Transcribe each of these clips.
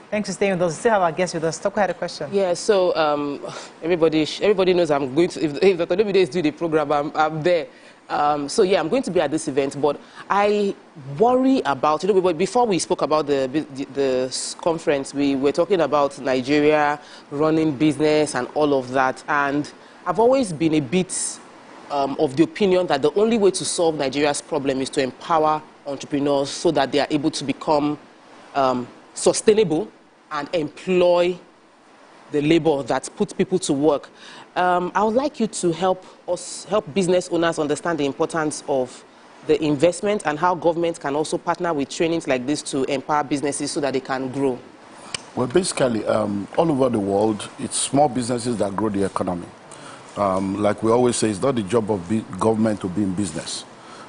Thanks for staying with us. We still have our guest with us. Toko had a question. Yeah, so everybody knows I'm going to, if Dr. Olumide is doing the program, I'm there. So yeah, I'm going to be at this event, but I worry about, before we spoke about the conference, we were talking about Nigeria running business and all of that, and I've always been a bit of the opinion that the only way to solve Nigeria's problem is to empower entrepreneurs so that they are able to become sustainable and employ the labor that puts people to work. I would like you to help business owners understand the importance of the investment and how government can also partner with trainings like this to empower businesses so that they can grow. Well, basically, all over the world, it's small businesses that grow the economy. Like we always say, it's not the job of government to be in business.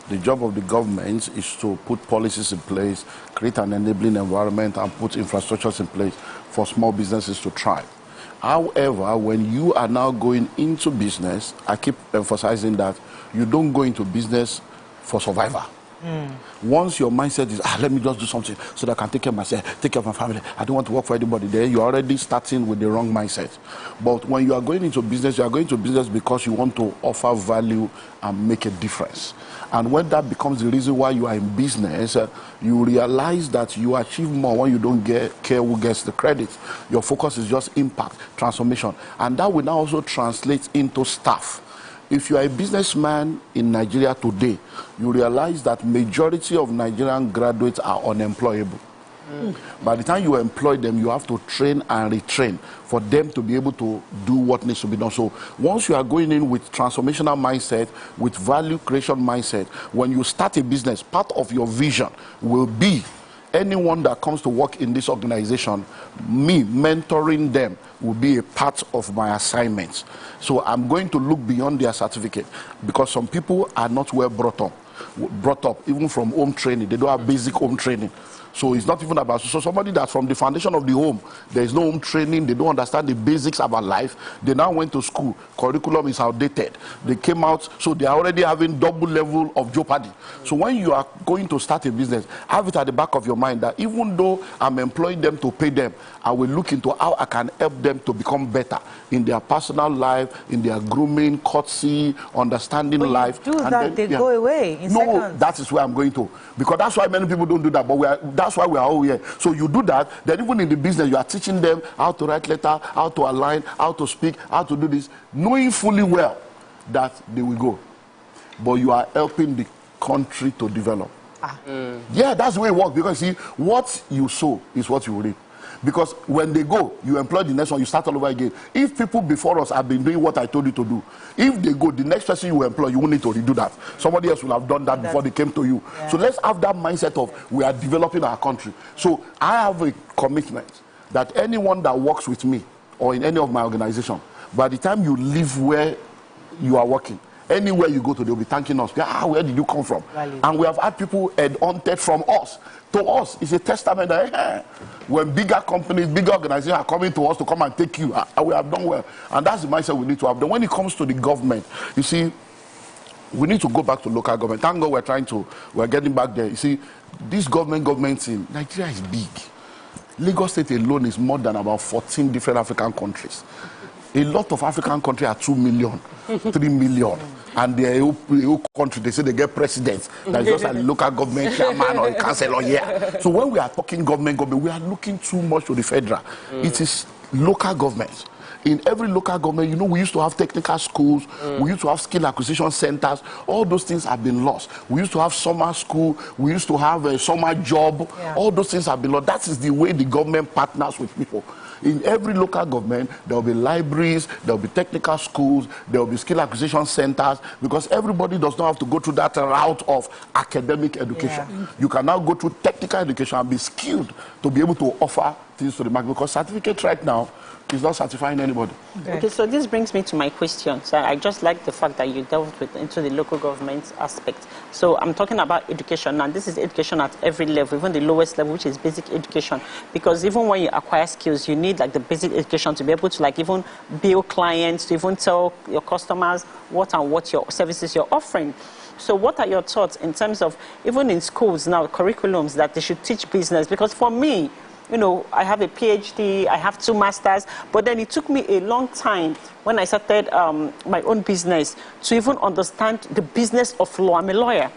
The job of the government is to put policies in place, create an enabling environment, and put infrastructures in place for small businesses to thrive. However, when you are now going into business, I keep emphasizing that you don't go into business for survival. Once your mindset is, let me just do something so that I can take care of myself, take care of my family, I don't want to work for anybody, then you're already starting with the wrong mindset. But when you are going into business, you are going into business because you want to offer value and make a difference. And when that becomes the reason why you are in business, you realize that you achieve more when you don't care who gets the credit. Your focus is just impact, transformation. And that will now also translate into staff. If you are a businessman in Nigeria today, you realize that majority of Nigerian graduates are unemployable. By the time you employ them, you have to train and retrain for them to be able to do what needs to be done. So once you are going in with transformational mindset, with value creation mindset, when you start a business, part of your vision will be anyone that comes to work in this organization, me mentoring them will be a part of my assignments. So I'm going to look beyond their certificate, because some people are not well brought up even from home training. They don't have basic home training. So it's not even about, so somebody that's from the foundation of the home, there is no home training, they don't understand the basics about life, they now went to school, curriculum is outdated, they came out, so they are already having double level of jeopardy. So when you are going to start a business, have it at the back of your mind that even though I'm employing them to pay them, I will look into how I can help them to become better in their personal life, in their grooming, courtesy, understanding life. Do and that, then, they go away in seconds. That is where I'm going to. Because that's why many people don't do that, but that's why we are all here. So you do that, then even in the business, you are teaching them how to write letter, how to align, how to speak, how to do this, knowing fully well that they will go. But you are helping the country to develop. Yeah, that's the way it works, because see, what you sow is what you will reap. Because when they go, you employ the next one, you start all over again. If people before us have been doing what I told you to do, if they go, the next person you employ, you won't need to redo that. Somebody else will have done that before they came to you. Yeah. So let's have that mindset of we are developing our country. So I have a commitment that anyone that works with me or in any of my organization, by the time you leave where you are working, anywhere you go to, they'll be thanking us. Where did you come from? Valid. And we have had people headhunted from us. To us, it's a testament that when bigger companies, bigger organizations are coming to us to come and take you, we have done well. And that's the mindset we need to have. Then when it comes to the government, you see, we need to go back to local government. Thank God we're getting back there. You see, this government in Nigeria is big. Lagos State alone is more than about 14 different African countries. A lot of African countries are 2 million, 3 million. And they're a whole country, they say they get presidents. That's just a local government chairman or a councillor here. So when we are talking government, we are looking too much to the federal. It is local government. In every local government, you know, we used to have technical schools, we used to have skill acquisition centers. All those things have been lost. We used to have summer school, we used to have a summer job. All those things have been lost. That is the way the government partners with people. In every local government, there will be libraries, there will be technical schools, there will be skill acquisition centers, because everybody does not have to go through that route of academic education. You can now go through technical education and be skilled to be able to offer things to the market, because certificate right now is not certifying anybody. Okay, so this brings me to my question. So I just like the fact that you delved into the local government aspect. So I'm talking about education, and this is education at every level, even the lowest level, which is basic education. Because even when you acquire skills, you need like the basic education to be able to like even build clients, to even tell your customers what your services you're offering. So what are your thoughts in terms of, even in schools now, curriculums that they should teach business? Because for me, you know, I have a PhD, I have 2 masters, but then it took me a long time when I started my own business to even understand the business of law. I'm a lawyer.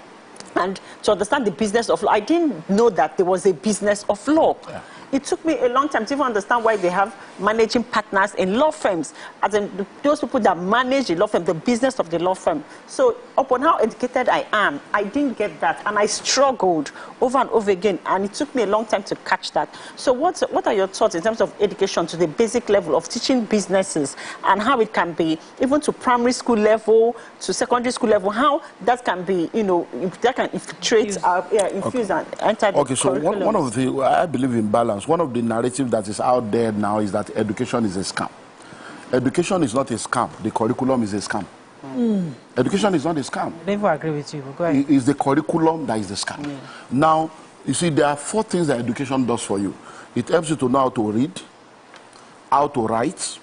And to understand the business of law, I didn't know that there was a business of law. Yeah. It took me a long time to even understand why they have managing partners in law firms, as in those people that manage the law firm, the business of the law firm. So upon how educated I am, I didn't get that, and I struggled over and over again, and it took me a long time to catch that. So what are your thoughts in terms of education to the basic level of teaching businesses, and how it can be, even to primary school level, to secondary school level, how that can be, you know, if that can infiltrate, infuse and enter the curriculum? So one of the, I believe in balance. One of the narratives that is out there now is that education is a scam. Education is not a scam. The curriculum is a scam. Education is not a scam. I never agree with you. Go ahead. It is the curriculum that is the scam. Now, you see, there are 4 things that education does for you. It helps you to know how to read, how to write,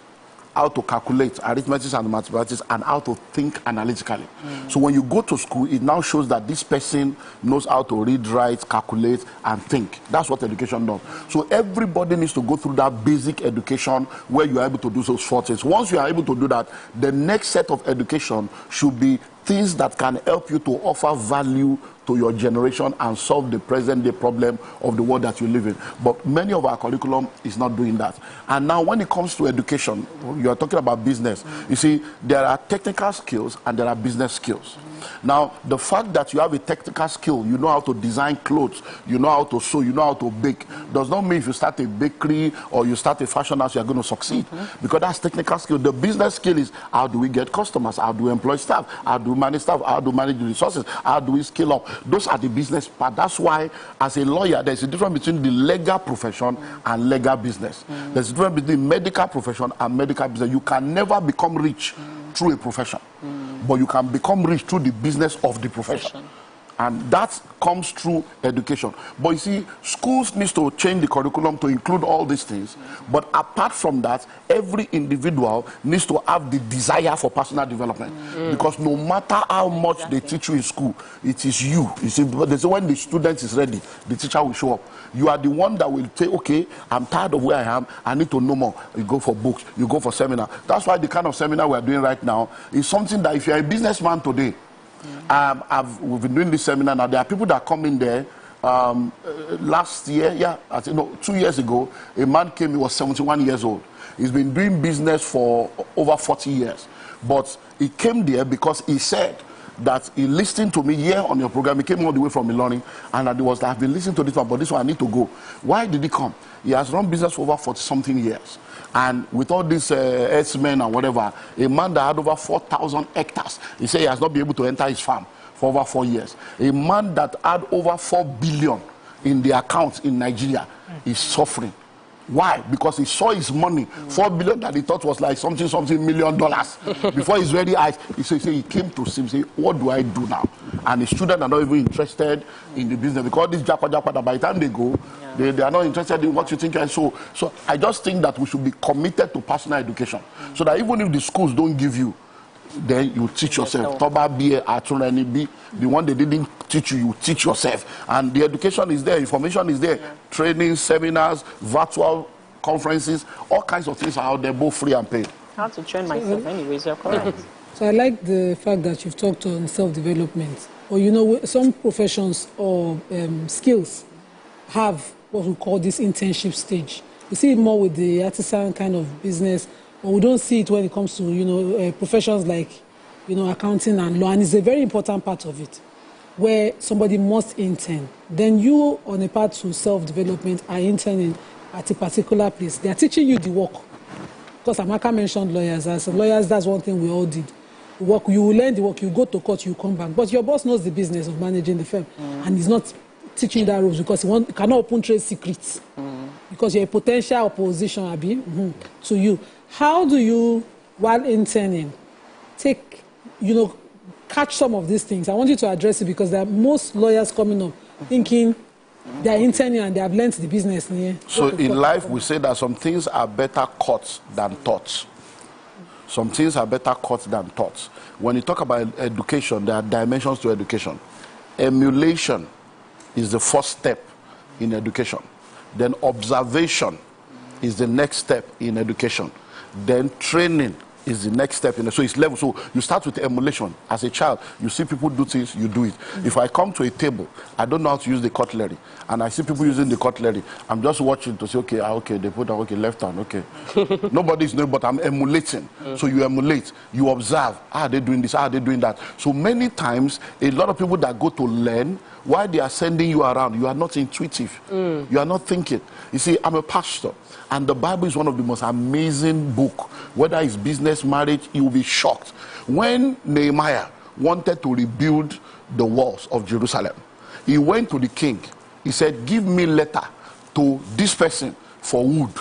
how to calculate arithmetic and mathematics, and how to think analytically. So when you go to school, it now shows that this person knows how to read, write, calculate, and think. That's what education does. So everybody needs to go through that basic education where you are able to do those 4 things. Once you are able to do that, the next set of education should be things that can help you to offer value to your generation and solve the present-day problem of the world that you live in. But many of our curriculum is not doing that. And now when it comes to education, you are talking about business. You see, there are technical skills and there are business skills. Now, the fact that you have a technical skill, you know how to design clothes, you know how to sew, you know how to bake, does not mean if you start a bakery or you start a fashion house, you are going to succeed. Because that's technical skill. The business skill is how do we get customers, how do we employ staff, how do we manage staff, how do we manage the resources, how do we scale up. Those are the business part. That's why, as a lawyer, there's a difference between the legal profession and legal business. There's a difference between medical profession and medical business. You can never become rich through a profession, but you can become rich through the business of the profession. And that comes through education. But you see, schools need to change the curriculum to include all these things. But apart from that, every individual needs to have the desire for personal development. Because no matter how much they teach you in school, it is you. You see, when the student is ready, the teacher will show up. You are the one that will say, okay, I'm tired of where I am, I need to know more. You go for books, you go for seminar. That's why the kind of seminar we're doing right now is something that if you're a businessman today, we've been doing this seminar now. There are people that come in there. Last year, 2 years ago, a man came, he was 71 years old. He's been doing business for over 40 years. But he came there because he said that he listened to me here on your program. He came all the way from Ilorin, and that he was, I've been listening to this one, but this one I need to go. Why did he come? He has run business for over 40-something years. And with all these herdsmen and whatever, a man that had over 4,000 hectares, he said he has not been able to enter his farm for over 4 years. A man that had over 4 billion in the accounts in Nigeria is suffering. Why? Because he saw his money, 4 billion that he thought was like something $1 million. Before his very eyes, he came to him, say, what do I do now? And the students are not even interested in the business because this japa that by the time they go, they are not interested in what you think. And so I just think that we should be committed to personal education, so that even if the schools don't give you, then you teach yourself. The one they didn't teach you, you teach yourself. And the education is there, information is there, training, seminars, virtual conferences, all kinds of things are out there, both free and paid. How to train myself anyways, you're correct. So I like the fact that you've talked on self-development. Or, you know, some professions or skills have what we call this internship stage. We see it more with the artisan kind of business, but we don't see it when it comes to, you know, professions like, you know, accounting and law. And it's a very important part of it, where somebody must intern. Then you, on a path to self-development, are interning at a particular place. They are teaching you the work. Because Amaka mentioned lawyers. As lawyers, that's one thing we all did. Work, you will learn the work, you go to court, you come back. But your boss knows the business of managing the firm. And he's not teaching you that rules because he cannot open trade secrets. Because you're a potential opposition, to you. How do you, while interning, take, you know, catch some of these things? I want you to address it because there are most lawyers coming up thinking they're interning and they have learned the business. So in life, we say that some things are better caught than taught. Some things are better caught than taught. When you talk about education, there are dimensions to education. Emulation is the first step in education. Then observation is the next step in education. Then training is the next step in it. So it's level. So you start with emulation. As a child, you see people do things, you do it. If I come to a table, I don't know how to use the cutlery, and I see people using the cutlery, I'm just watching to say, okay, okay, they put, okay, left hand, okay. Nobody's knowing, but I'm emulating. So you emulate, you observe, are they doing this, are they doing that? So many times, a lot of people that go to learn, while they are sending you around, you are not intuitive. You are not thinking. You see, I'm a pastor, and the Bible is one of the most amazing books. Whether it's business, marriage, you will be shocked. When Nehemiah wanted to rebuild the walls of Jerusalem, he went to the king. He said, give me letter to this person for wood,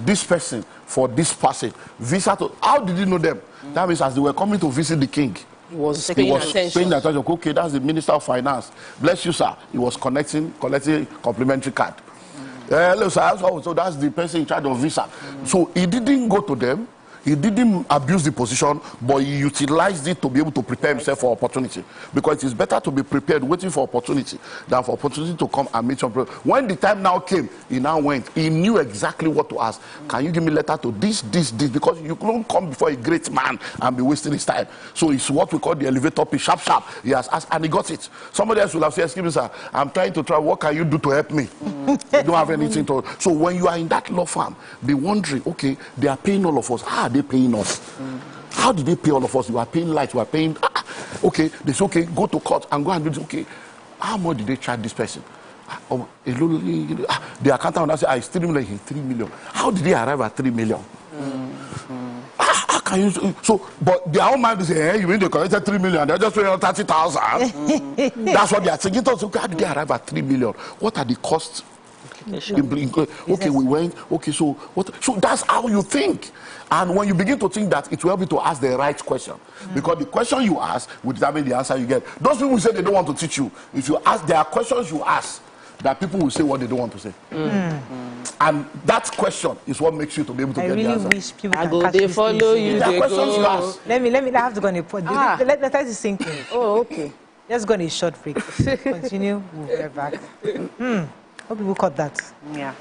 this person for this person. Visa to, how did he know them? That means as they were coming to visit the king, He was paying attention. Okay, that's the Minister of Finance. Bless you, sir. He was collecting complimentary card. Hello, sir. So that's the person in charge of visa. So he didn't go to them. He didn't abuse the position, but he utilized it to be able to prepare himself for opportunity. Because it is better to be prepared waiting for opportunity than for opportunity to come and meet some problem. When the time now came, he now went. He knew exactly what to ask. Can you give me a letter to this? Because you couldn't come before a great man and be wasting his time. So it's what we call the elevator pitch, sharp. He has asked and he got it. Somebody else will have said, excuse me, sir, I'm trying to travel. What can you do to help me? You don't have anything to. So when you are in that law firm, be wondering, okay, they are paying all of us. How are they paying us? How did they pay all of us? You are paying light, you are paying. Okay, they say, okay, go to court and go and do this. Okay, how much did they charge this person? The accountant will say, it's 3 million. He's 3 million. How did they arrive at 3 million? How can you? So, but their own mind is saying, hey, you mean they collected 3 million? They're just paying 30,000. That's what they are thinking. So, how did they arrive at 3 million? What are the costs? Okay, we went. Okay, so what? So that's how you think. And when you begin to think that, it will help you to ask the right question. Because the question you ask will determine the answer you get. Those people say they don't want to teach you. If you ask, there are questions you ask that people will say what they don't want to say. And that question is what makes you to be able to get the answer. I really wish people I can go, catch they this follow thing. you, There are they questions you go. ask. Let me I have to go on a pod. Let us sink in. Oh, okay. Let's go on a short break. Continue. We'll get back. Hope people caught that. Yeah.